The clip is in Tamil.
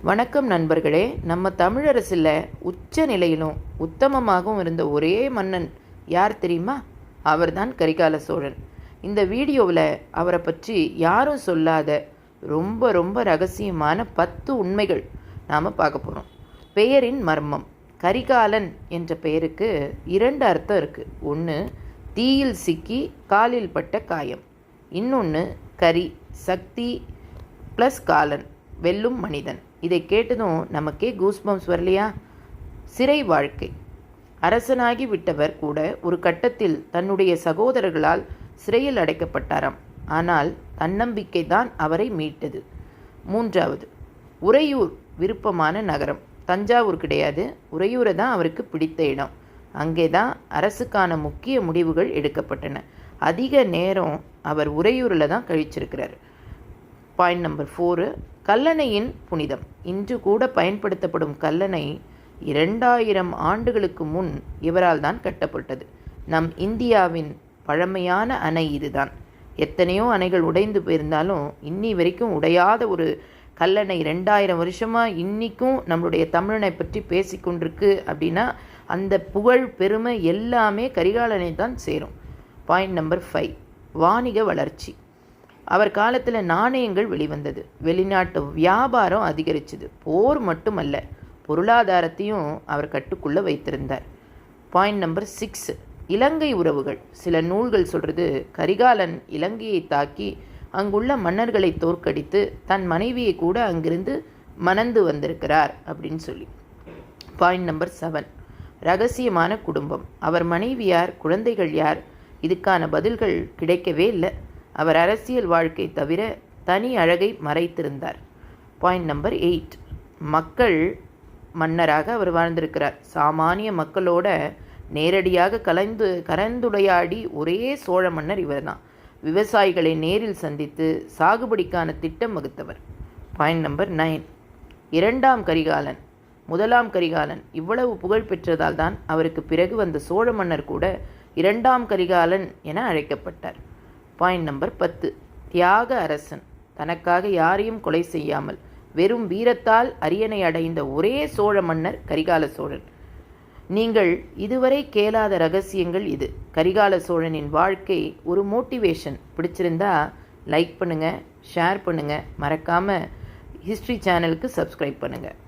வணக்கம் நண்பர்களே. நம்ம தமிழரசில் உச்ச நிலையிலும் உத்தமமாகவும் இருந்த ஒரே மன்னன் யார் தெரியுமா? அவர்தான் கரிகால சோழன். இந்த வீடியோவில் அவரை பற்றி யாரும் சொல்லாத ரொம்ப ரொம்ப ரகசியமான 10 உண்மைகள் நாம் பார்க்க போகிறோம். பெயரின் மர்மம். கரிகாலன் என்ற பெயருக்கு 2 அர்த்தம் இருக்குது. ஒன்று, தீயில் சிக்கி காலில் பட்ட காயம். இன்னொன்று, கரி, சக்தி ப்ளஸ் காலன், வெல்லும் மனிதன். இதை கேட்டதும் நமக்கே கூஸ்பம்ஸ் வரலையா? சிறை வாழ்க்கை. அரசனாகி விட்டவர் கூட ஒரு கட்டத்தில் தன்னுடைய சகோதரர்களால் சிறையில் அடைக்கப்பட்டாராம். ஆனால் தன்னம்பிக்கை தான் அவரை மீட்டது. 3வது, உறையூர் விருப்பமான நகரம். தஞ்சாவூர் கிடையாது, உறையூரை தான் அவருக்கு பிடித்த இடம். அங்கே தான் அரசுக்கான முக்கிய முடிவுகள் எடுக்கப்பட்டன. அதிக நேரம் அவர் உறையூரில் தான் கழிச்சிருக்கிறார். பாயிண்ட் நம்பர் 4, கல்லணையின் புனிதம். இன்று கூட பயன்படுத்தப்படும் கல்லணை 2000 ஆண்டுகளுக்கு முன் இவரால் தான் கட்டப்பட்டது. நம் இந்தியாவின் பழமையான அணை இதுதான். எத்தனையோ அணைகள் உடைந்து போயிருந்தாலும் இன்னி வரைக்கும் உடையாத ஒரு கல்லணை 2000 வருஷமாக இன்றைக்கும் நம்மளுடைய தமிழனை பற்றி பேசி கொண்டிருக்கு அப்படின்னா அந்த புகழ் பெருமை எல்லாமே கரிகாலனை தான் சேரும். பாயிண்ட் நம்பர் 5, வாணிக வளர்ச்சி. அவர் காலத்தில் நாணயங்கள் வெளிவந்தது. வெளிநாட்டு வியாபாரம் அதிகரிச்சது. போர் மட்டுமல்ல, பொருளாதாரத்தையும் அவர் கட்டுக்குள்ளே வைத்திருந்தார். பாயிண்ட் நம்பர் 6, இலங்கை உறவுகள். சில நூல்கள் சொல்கிறது கரிகாலன் இலங்கையை தாக்கி அங்குள்ள மன்னர்களை தோற்கடித்து தன் மனைவியை கூட அங்கிருந்து மணந்து வந்திருக்கிறார் அப்படின்னு சொல்லி. பாயிண்ட் நம்பர் 7, ரகசியமான குடும்பம். அவர் மனைவி யார், குழந்தைகள் யார்? இதுக்கான பதில்கள் கிடைக்கவே இல்லை. அவர் அரசியல் வாழ்க்கை தவிர தனி அழகை மறைத்திருந்தார். பாயிண்ட் நம்பர் 8, மன்னராக அவர் வாழ்ந்திருக்கிறார். சாமானிய மக்களோட நேரடியாக கலந்துரையாடி ஒரே சோழ மன்னர் இவர் தான். விவசாயிகளை நேரில் சந்தித்து சாகுபடிக்கான திட்டம் வகுத்தவர். பாயிண்ட் நம்பர் 9, 2ஆம் கரிகாலன். 1ஆம் கரிகாலன் இவ்வளவு புகழ் பெற்றதால் தான் அவருக்கு பிறகு வந்த சோழ மன்னர் கூட 2ஆம் கரிகாலன் என அழைக்கப்பட்டார். பாயிண்ட் நம்பர் 10, தியாக அரசன். தனக்காக யாரையும் கொலை செய்யாமல் வெறும் வீரத்தால் அரியணை அடைந்த ஒரே சோழ மன்னர் கரிகால சோழன். நீங்கள் இதுவரை கேளாத ரகசியங்கள் இது. கரிகால சோழனின் வாழ்க்கை ஒரு மோட்டிவேஷன். பிடிச்சிருந்தா லைக் பண்ணுங்கள், ஷேர் பண்ணுங்கள், மறக்காமல் ஹிஸ்ட்ரி சேனலுக்கு சப்ஸ்கிரைப் பண்ணுங்கள்.